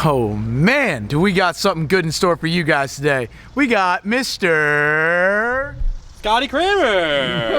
Oh man, do we got something good in store for you guys today. We got Mr. Scotty Cranmer!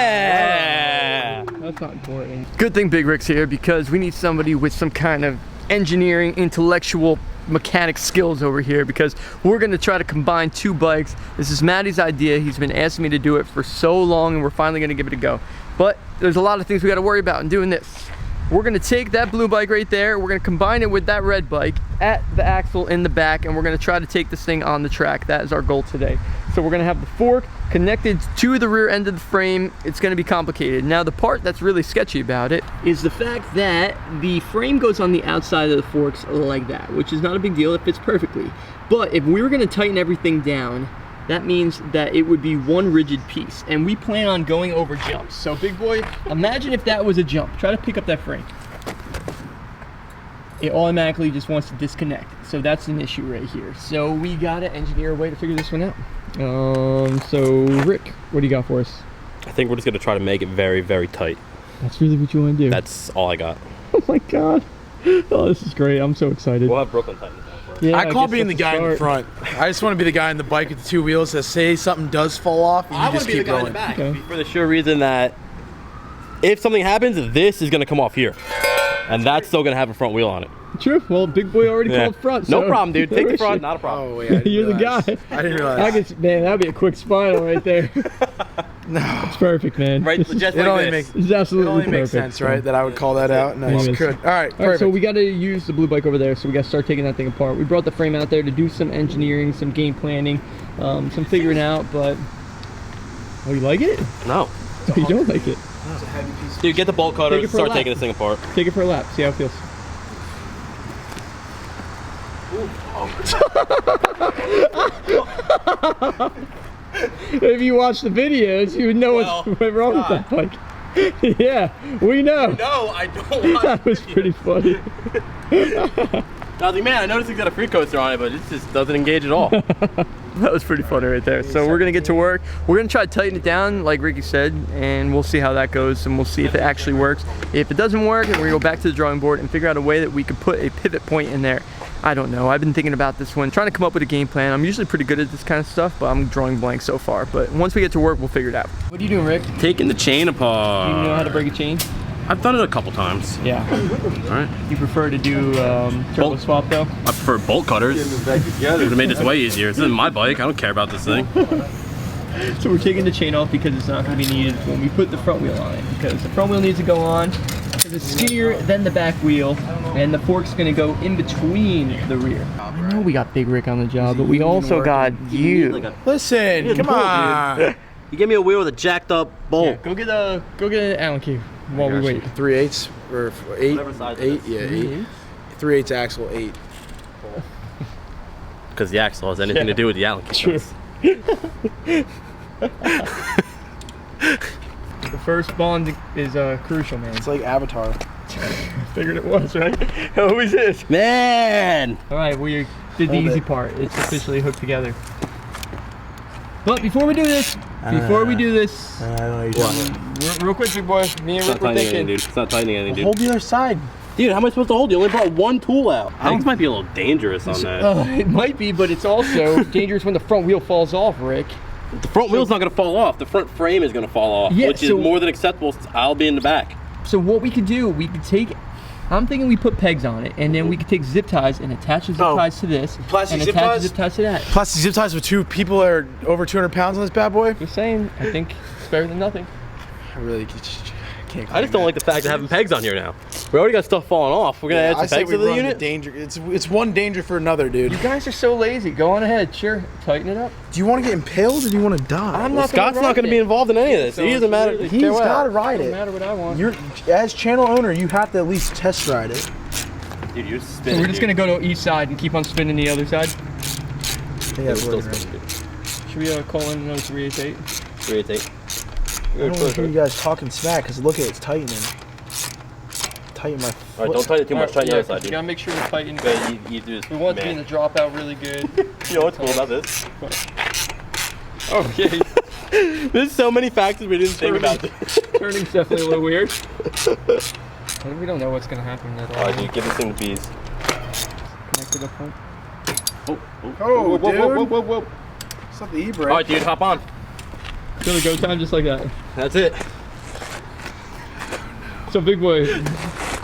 Yeah! That's not important. Good thing Big Rick's here because we need somebody with some kind of engineering, intellectual, mechanic skills over here because we're gonna try to combine two bikes. This is Maddie's idea. He's been asking me to do it for so long and we're finally gonna give it a go. But there's a lot of things we gotta worry about in doing this. We're gonna take that blue bike right there, we're gonna combine it with that red bike at the axle in the back, and we're gonna try to take this thing on the track. That is our goal today. So we're gonna have the fork connected to the rear end of the frame. It's gonna be complicated. Now the part that's really sketchy about it is the fact that the frame goes on the outside of the forks like that, which is not a big deal, it fits perfectly. But if we were gonna tighten everything down, that means that it would be one rigid piece, and we plan on going over jumps. So big boy, imagine if that was a jump. Try to pick up that frame. It automatically just wants to disconnect. So that's an issue right here. So we gotta engineer a way to figure this one out. So Rick, what do you got for us? I think we're just gonna try to make it very, very tight. That's really what you want to do? That's all I got. Oh my God. Oh, this is great. I'm so excited. We'll have Brooklyn tighten this out for us. Yeah, I call being the guy in the front. I just want to be the guy in the bike with the two wheels that say something does fall off, and you just keep rolling. In the back Okay. for the sure reason that if something happens, this is gonna come off here. And that's still gonna have a front wheel on it. True. Well, big boy already called front. No so problem, dude. Take the front, issue. not a problem. Oh, yeah, You're the guy. I didn't realize. Man, that'd be a quick spinal right there. No. It's perfect, man. Right, This is- just It like only this. makes This is absolutely it only makes perfect. sense, right? That I would call that out. Nice. Yes. Good. All right. All right, Perfect. so we got to use the blue bike over there, so we got to start taking that thing apart. We brought the frame out there to do some engineering, some game planning, some figuring out, but... Oh, you like it? No. Oh, you don't like it? It's a heavy piece of Dude, get the bolt cutter, Take it for a start lap. taking this thing apart. Take it for a lap, see how it feels. If you watch the videos, you would know Well, what's wrong with that bike. Yeah, we know. No, I don't want That was pretty funny. I was like, man, I noticed it's got a free coaster on it, but it just doesn't engage at all. That was pretty funny right there. So we're gonna get to work. We're gonna try to tighten it down like Ricky said, and we'll see how that goes, and we'll see if it actually works. If it doesn't work, then we're gonna go back to the drawing board and figure out a way that we could put a pivot point in there. I don't know, I've been thinking about this one, trying to come up with a game plan. I'm usually pretty good at this kind of stuff, but I'm drawing blank so far. But once we get to work, we'll figure it out. What are you doing, Rick? Taking the chain apart. Do you know how to break a chain? I've done it a couple times. Yeah. All right. You prefer to do turbo Bolt. swap though? I prefer bolt cutters. Would have made this way easier. This isn't my bike. I don't care about this thing. So we're taking the chain off because it's not going to be needed when we put the front wheel on it. Because the front wheel needs to go on because it's skinnier than the back wheel, and the fork's going to go in between the rear. I know we got Big Rick on the job, but we also got you. Listen, come on. You give me a wheel with a jacked up bolt. Yeah, go get an Allen key while we wait. 3/8 or 8? Whatever size it 8, is. yeah, 8. 3/8 axle, 8. Because the axle has anything to do with the Allen key. True. The first bond is crucial, man. It's like Avatar. Figured it was, right? Who is this? Man! All right, we did the Hold easy it. part. It's officially hooked together. But before we do this, I don't know you're talking about. real quick, big boy, me and It's Rick not were tightening anything, thinking. dude. It's not tightening anything, dude. Hold the other side. Dude, how am I supposed to hold? You only brought one tool out. I think this might be a little dangerous on that. It might be, but it's also dangerous when the front wheel falls off, Rick. The front wheel's not going to fall off. The front frame is going to fall off, Yeah, which is so- more than acceptable. I'll be in the back. So what we could do, we could take, I'm thinking we put pegs on it, and then we could take zip ties and attach the zip ties to this, Plastic and zip attach ties? the zip ties to that. Plastic zip ties with two people that are over 200 pounds on this bad boy? Just saying, I think it's better than nothing. I really can't. I just don't like the fact of having pegs on here now. We already got stuff falling off. We're going to I add say some pegs we to the run unit. danger. It's one danger for another, dude. You guys are so lazy. Go on ahead. Sure, tighten it up. Do you want to get impaled or do you want to die? I'm Well, not Scott's not going to be involved in any of this. So He doesn't matter. really- He's got to ride Doesn't it. matter what I want. You're as channel owner, you have to at least test ride it. Dude, you're So spinning. we're just gonna go to each side and keep on spinning the other side. Yeah, Still right. spinning, dude. Should we call in another 388? 388. I don't want to hear you guys talking smack because look at it, it's tightening. Tighten my All foot. right, don't tighten it too much. Tighten the other side, You dude. gotta make sure it's tightened. Okay, you do this. We want it to be in the dropout really good. You know what's cool about this? Oh yeah, There's so many factors we didn't think about. turning's definitely a little weird. We don't know what's gonna happen at all. Alright, dude, give this thing the bees. for the pump. Oh, whoa, dude. whoa, whoa, whoa. It's not the e-brake. All right, dude, hop on. Gonna go time just like that. That's it. So big boy,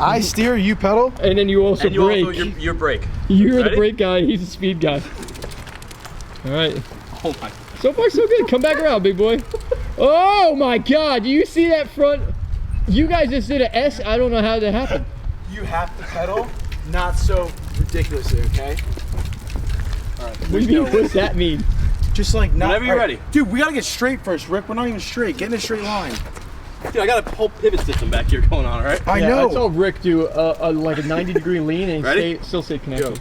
I steer, you pedal. and then you also And you brake. also your brake. You're the Ready? brake guy. He's the speed guy. All right. Oh my. So far, so good. Come back around, big boy. Oh my God! Do you see that front? You guys just did an S. I don't know how that happened. You have to pedal, not so ridiculously, okay? All right. What do you mean? What's that mean? Just like not. Whenever you're ready. Dude, we gotta get straight first, Rick. We're not even straight. Get in a straight line. Dude, I got a whole pivot system back here going on, all right? I Yeah, know. I saw Rick do like a 90-degree lean and Ready? still stay connected.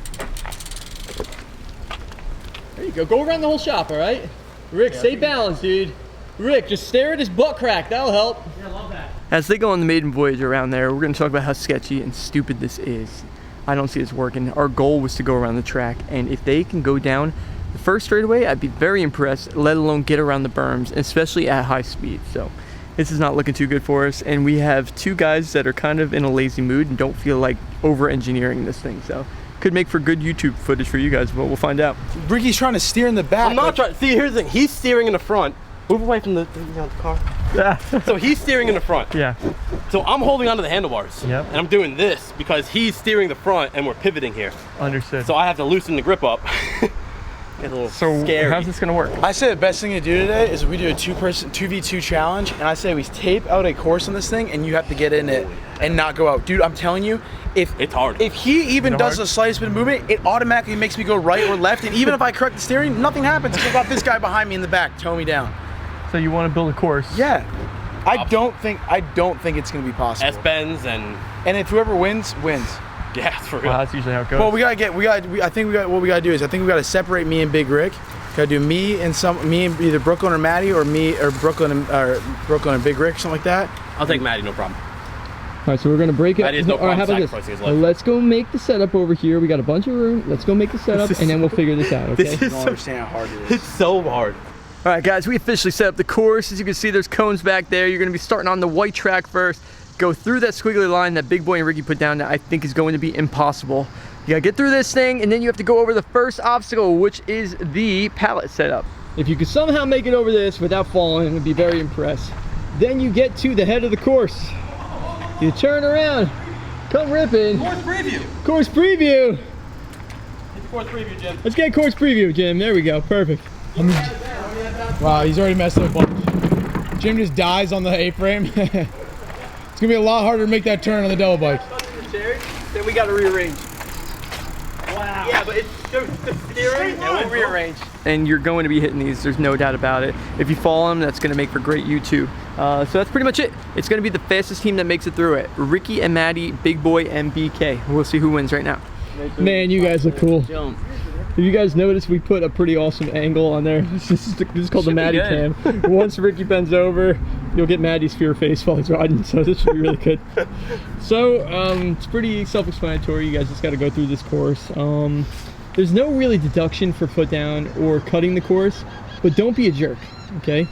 There you go. Go around the whole shop, all right? Rick, stay balanced, dude. Rick, just stare at his butt crack. That'll help. Yeah, I love that. As they go on the maiden voyage around there, we're going to talk about how sketchy and stupid this is. I don't see this working. Our goal was to go around the track, and if they can go down the first straightaway, I'd be very impressed, let alone get around the berms, especially at high speed. So this is not looking too good for us, and we have two guys that are kind of in a lazy mood and don't feel like over-engineering this thing. So could make for good YouTube footage for you guys, but we'll find out. Ricky's trying to steer in the back. I'm not trying. See, here's the thing. He's steering in the front. Move away from the car. Yeah. So he's steering in the front. Yeah. So I'm holding onto the handlebars. Yep. And I'm doing this because he's steering the front and we're pivoting here. Understood. So I have to loosen the grip up. Get a little scary. how's this gonna work? I say the best thing to do today is we do a 2v2 challenge, and I say we tape out a course on this thing, and you have to get in it and not go out. Dude, I'm telling you, if It's hard. If he even Is it does hard? the slightest bit of movement, it automatically makes me go right or left, and even if I correct the steering, nothing happens. I've got this guy behind me in the back, tow me down. So you want to build a course? Yeah, I don't think it's gonna be possible. S-bends and And if whoever wins, wins. yeah, it's for real. Well, that's usually how it goes. Well, what we gotta do is I think we gotta separate me and Big Rick. Gotta do me and either Brooklyn or Maddie, or Brooklyn and Big Rick, something like that. I'll take Maddie, no problem. All right, so we're gonna break it. That is no All right, how problem about sacrificing his this? life. Let's go make the setup over here. We got a bunch of room. Let's go make the setup, and then we'll figure this out. Okay. This I is don't so, understand how hard it is. it's so hard. All right, guys, we officially set up the course. As you can see, there's cones back there. You're gonna be starting on the white track first. Go through that squiggly line that Big Boy and Ricky put down that I think is going to be impossible. You gotta get through this thing, and then you have to go over the first obstacle, which is the pallet setup. If you could somehow make it over this without falling, I'd be very impressed. Then you get to the head of the course. You turn around, come ripping. Course preview. Course preview. Hit the course preview, Jim. Let's get course preview, Jim. There we go. Perfect. Wow, he's already messed up. Jim just dies on the A-frame. It's gonna be a lot harder to make that turn on the double bike. Then we gotta rearrange. Wow. Yeah, but it's the steering. Yeah, we'll rearrange. And you're going to be hitting these, there's no doubt about it. If you follow them, that's gonna make for great YouTube. So that's pretty much it. It's gonna be the fastest team that makes it through it. Ricky and Maddie, Big Boy and BK. We'll see who wins right now. Man, you guys look cool. If you guys notice, we put a pretty awesome angle on there. This is called the Should be Maddie good. cam. Once Ricky bends over, you'll get Maddie's fear face while he's riding, so this should be really good. So, it's pretty self-explanatory. You guys just got to go through this course. There's no really deduction for foot down or cutting the course, but don't be a jerk, okay?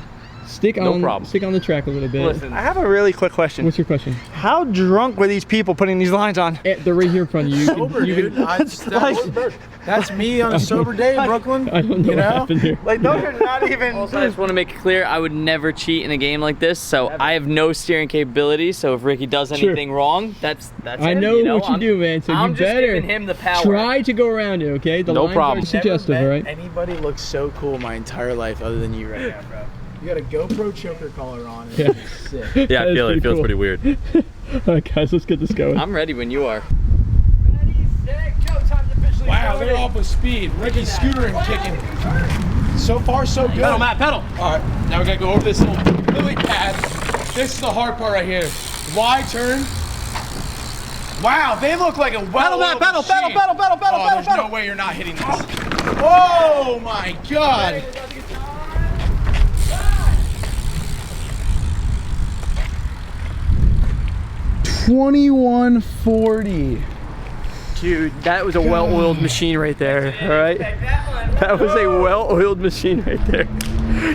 Stick problem. on the track a little bit. Listen, I have a really quick question. What's your question? How drunk were these people putting these lines on? They're right here in front of you. Sober, dude. That's me on a sober day in Brooklyn. I don't know You what know? happened here. Like, those are not even. Also, I just want to make it clear, I would never cheat in a game like this, so I have no steering capability, so if Ricky does anything wrong, that's I him, know, you know? what you do, man, so I'm you just better giving him the power. try to go around it, okay? The No lines problem. are suggestive, all right? Anybody looks so cool my entire life other than you right now, bro. You got a GoPro choker collar on. Yeah. Sick. yeah, I That feel is it. It feels cool. pretty weird. All right, guys, let's get this going. I'm ready when you are. Ready, set, go. Time's officially Wow, started. they're off with speed. Ricky's scootering, kicking. So far, so good. Pedal, Matt, pedal. All right, now we gotta go over this little lily pad. This is the hard part right here. Wide turn. Wow, they look like a well-oiled pedal, machine. Oh, there's no way you're not hitting this. Oh my God. $21.40. Dude, that was a well-oiled machine right there, all right? That was a well-oiled machine right there.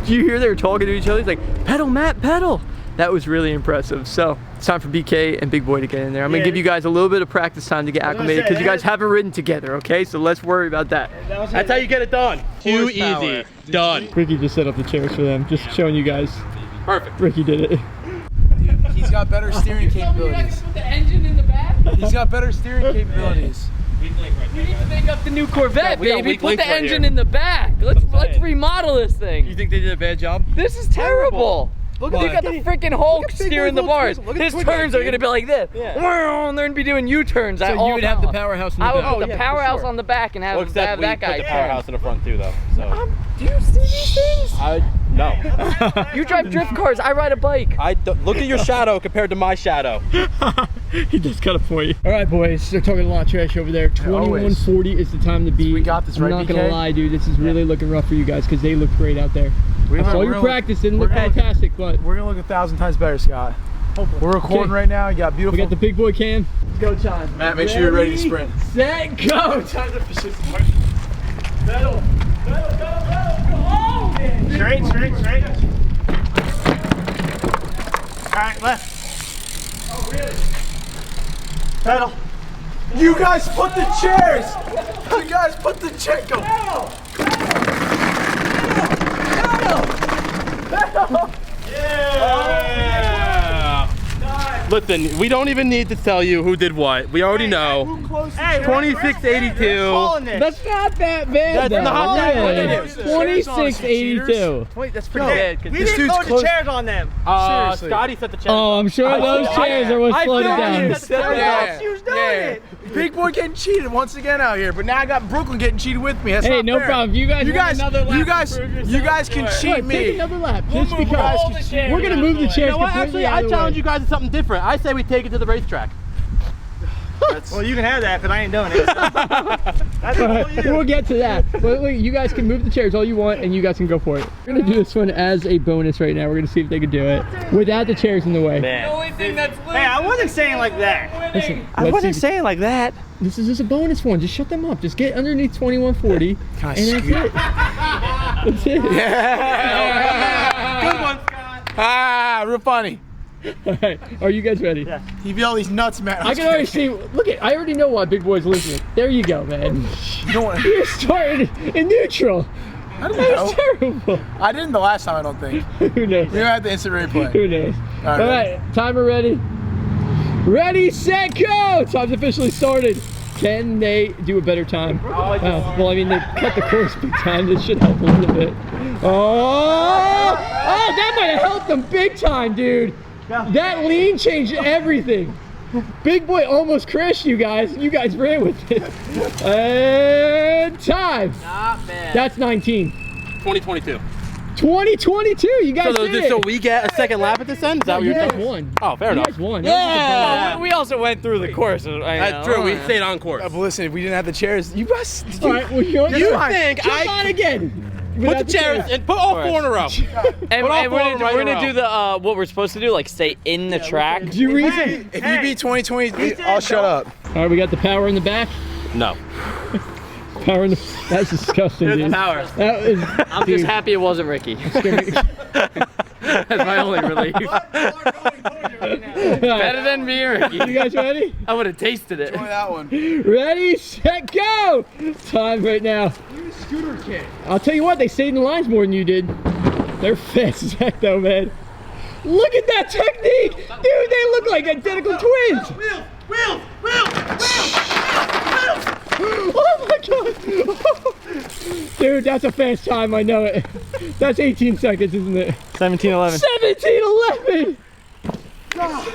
Do you hear they were talking to each other? He's like, pedal, Matt, pedal. That was really impressive. So, it's time for BK and Big Boy to get in there. I'm gonna give you guys a little bit of practice time to get acclimated because you guys haven't ridden together, okay? So let's worry about that. That's how you get it done. Too easy. Done. Ricky just set up the chairs for them, just showing you guys. Perfect. Ricky did it. He's got better steering capabilities. Put the engine in the back. He's got better steering capabilities. We need to make up the new Corvette, we got baby. weak Put links the right engine here. in the back. Let's remodel this thing. You think they did a bad job? This is terrible. Look at, they got the freaking Hulk steering the bars. His turns are gonna be like this. Yeah. And they're gonna be doing U-turns. So you would have the powerhouse in the I back. would put the powerhouse on the back and have, Well, except have we that guy put the turn. powerhouse in the front too, though. So. Do you see these things? No. You drive drift cars. I ride a bike. Look at your shadow compared to my shadow. He just got a point. All right, boys, they're talking a lot of trash over there. 2140 is the time to be. We got this, right, I'm not gonna BK? lie, dude. This is really looking rough for you guys because they look great out there. I saw your practice. Didn't look fantastic, but We're gonna look 1,000 times better, Scott. We're recording right now. You got we beautiful. got the big boy cam. Go time. Matt, make sure you're ready to sprint. Set, go. Time to push this. Pedal. Straight. All right, left. Oh, really? Pedal. You guys put the chairs. You guys put the chair. Go. Listen, we don't even need to tell you who did what. We already know. Hey, 2682. That's not that bad. That's not that bad. 2682. Wait, that's pretty bad. We This didn't dude's throw the close. chairs on them. Seriously. Scotty set the chair. Oh, I'm sure those chairs are what slowed it down. She was doing it. Big boy getting cheated once again out here, but now I got Brooklyn getting cheated with me. That's Hey, not no fair. problem. You guys want another lap to prove you guys can cheat Take me. another lap. Just move because all the chairs we're gonna move the chairs. You know what? completely Actually, I out of the challenge way. you guys to something different. I say we take it to the racetrack. Well, you can have that, but I ain't doing it. That's All all right, you. we'll get to that. But look, you guys can move the chairs all you want, and you guys can go for it. We're gonna do this one as a bonus right now. We're gonna see if they can do it without the chairs in the way. The only thing that's Hey, I wasn't saying like that. Listen, I let's wasn't see- saying like that. This is just a bonus one. Just shut them up. Just get underneath 2140, and that's it. That's it. Good one, Scott. Ah, real funny. All right, are you guys ready? Yeah. You feel all these nuts, man. I can already see. Look at. I already know why Big Boy's listening. There you go, man. You don't want You started in neutral. I didn't That was know. terrible. I didn't the last time, I don't think. Who knows? We're gonna have the instant replay. Who knows? All All right, timer ready. Ready, set, go! Time's officially started. Can they do a better time? Well, I mean, they cut the course big time. This should help a little bit. Oh, that might have helped them big time, dude. That lean changed everything. Big Boy almost crashed you guys. You guys ran with it. And time. not bad. That's 19. 2022. 2022. You guys did it. So we get a second lap at this end? Is that what You you're guys saying? won. Oh, fair You enough. guys won. Well, we also went through the course. That's true. We stayed on course. But listen, if we didn't have the chairs, you guys. All right, well, you You think jump on again. Put the chairs and put all four in a row. And, Put all and four we're in gonna, a we're gonna row. do the what we're supposed to do, like stay in the track. Do you reason? If you beat 2020, I'll shut up. All right, we got the power in the back. No. Power in the. That's disgusting, dude. Power. That is. I'm dude, just happy it wasn't Ricky. That's my only relief. Better than me or Ricky. You guys ready? I would have tasted it. Only that one. Ready, set, go! Time right now. Scooter kid. I'll tell you what, they stayed in the lines more than you did. They're fast as heck, though, man. Look at that technique, dude. They look like identical twins. Wheels. Oh my god! Dude, that's a fast time, I know it. That's 18 seconds, isn't it? 17:11. 17:11!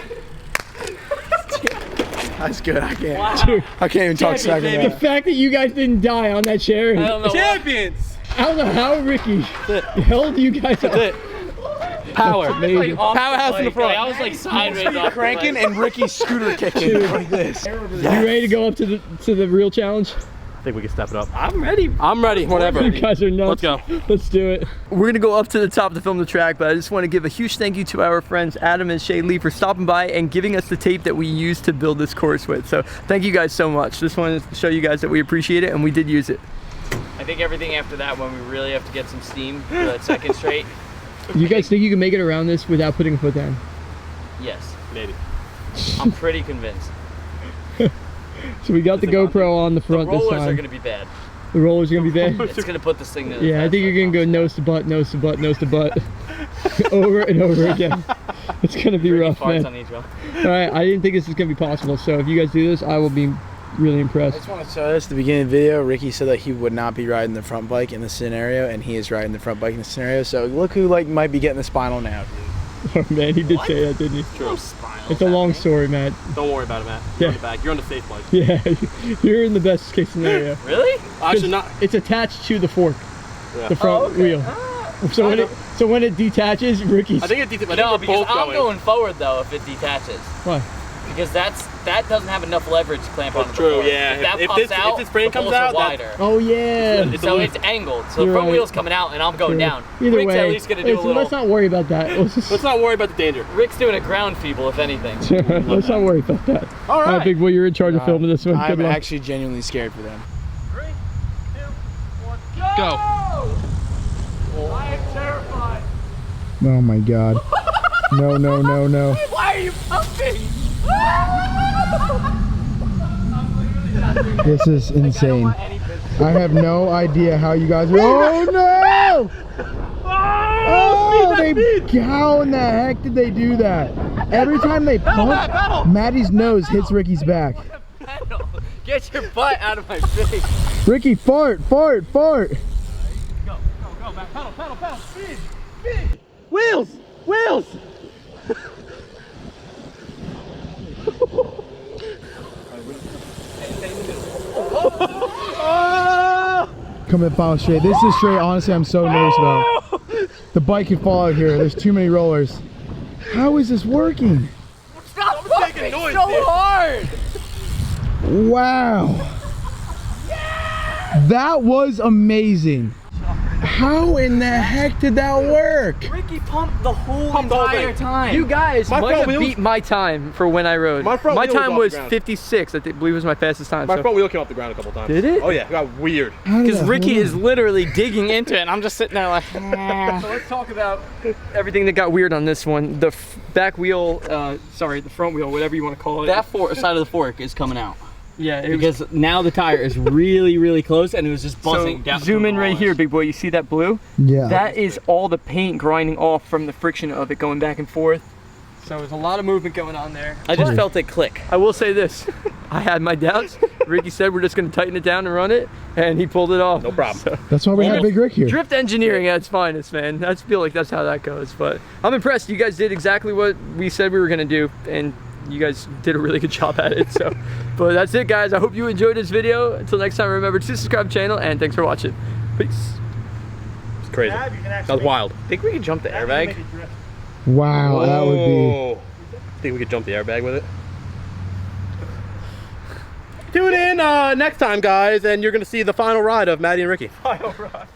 That's good. I can't. Dude, I can't even talk second the about it. fact that you guys didn't die on that chair. I don't know. Champions. I don't know how Ricky held you guys up. That's it. Power. Amazing. Powerhouse in the front. I was like sideways off Cranking and Ricky's scooter kicking like this. You ready to go up to the real challenge? I think we can step it up. I'm ready. I'm ready. Whatever. You guys are nuts. Let's go. Let's do it. We're gonna go up to the top to film the track, but I just want to give a huge thank you to our friends Adam and Shay Lee for stopping by and giving us the tape that we used to build this course with. So thank you guys so much. Just wanted to show you guys that we appreciate it, and we did use it. I think everything after that, when we really have to get some steam for that second straight. You guys think you can make it around this without putting a foot down? Yes. Maybe. I'm pretty convinced. So we got the GoPro on the front The this rollers are time. gonna be bad. The rollers are gonna be bad. It's gonna put this thing to the Yeah, I test. think you're gonna go nose to butt, nose to butt, nose to butt, over and over again. It's gonna be rough, Farts man. on each one. All right, I didn't think this was gonna be possible. So if you guys do this, I will be really I impressed. just want to show this at the beginning of the video. Ricky said that he would not be riding the front bike in this scenario, and he is riding the front bike in this scenario. So look who like might be getting the spinal now, dude. Oh man, he did say that, didn't he? True. It's a long story, Matt. Don't worry about it, Matt. You're on the back. You're on the safe bike. Yeah, you're in the best case scenario. Really? Actually, not. It's attached to the fork, Yeah. the front wheel. So when it detaches, Ricky's. I think it's No, no, because both I'm going. going forward though if it detaches. Why? Because that doesn't have enough leverage to clamp on. That's true, yeah. If that If pops this- out, if this frame the comes poles are out, that's- wider. Oh yeah. It's So a- it's angled. So the You're front right. wheel's coming out and I'm going down. Either Rick's way, at least gonna do a little. let's not worry about that. Let's not worry about the danger. Rick's doing a ground feeble if anything. Let's not worry about that. All right. Big boy, you're in charge of filming this one. I'm Good luck. actually genuinely scared for them. 3, 2, 1, go! I am terrified. Oh my god. No, no, no, no. Why are you pumping? This is insane. I have no idea how you guys are. Oh no! Oh, how in the heck did they do that? Every time they pump, Maddie's nose hits Ricky's back. Get your butt out of my face. Ricky, fart, fart, fart. Go, back, pedal, speed. Wheels! Wheels! Come and follow straight. This is straight. Honestly, I'm so nervous about it. The bike could fall out here. There's too many rollers. How is this working? Stop pumping so hard. Wow. That was amazing. How in the heck did that work? Ricky pumped the whole Pumped the whole entire thing. time. You guys My might front have wheels- beat my time for when I rode. My front my wheel was time off the was ground. 56. I believe was my fastest time. My so. front wheel came off the ground a couple times. Did it? Oh yeah, it got weird. Because Ricky is literally digging into it and I'm just sitting there like, So let's talk about everything that got weird on this one. The back wheel, sorry, the front wheel, whatever you want to call it. that side of the fork is coming out. yeah, it was, Because now the tire is really, really close and it was just buzzing so down. zoom in right here, big boy. You see that blue? Yeah. That is all the paint grinding off from the friction of it going back and forth. So there's a lot of movement going on there. I just felt it click. I will say this. I had my doubts. Ricky said we're just going to tighten it down and run it, and he pulled it off. No problem. So, That's why we have Big Rick here. drift engineering at its finest, man. I feel like that's how that goes. But I'm impressed. You guys did exactly what we said we were going to do, and you guys did a really good job at it. So, but that's it, guys. I hope you enjoyed this video. Until next time, remember to subscribe to the channel, and thanks for watching. Peace. It's crazy. Dad, you can That actually was wild. Think we could jump the make airbag? it drift. Wow, that would be. Oh. Think we could jump the airbag with it? Tune in next time, guys, and you're gonna see the final ride of Maddie and Ricky. Final ride.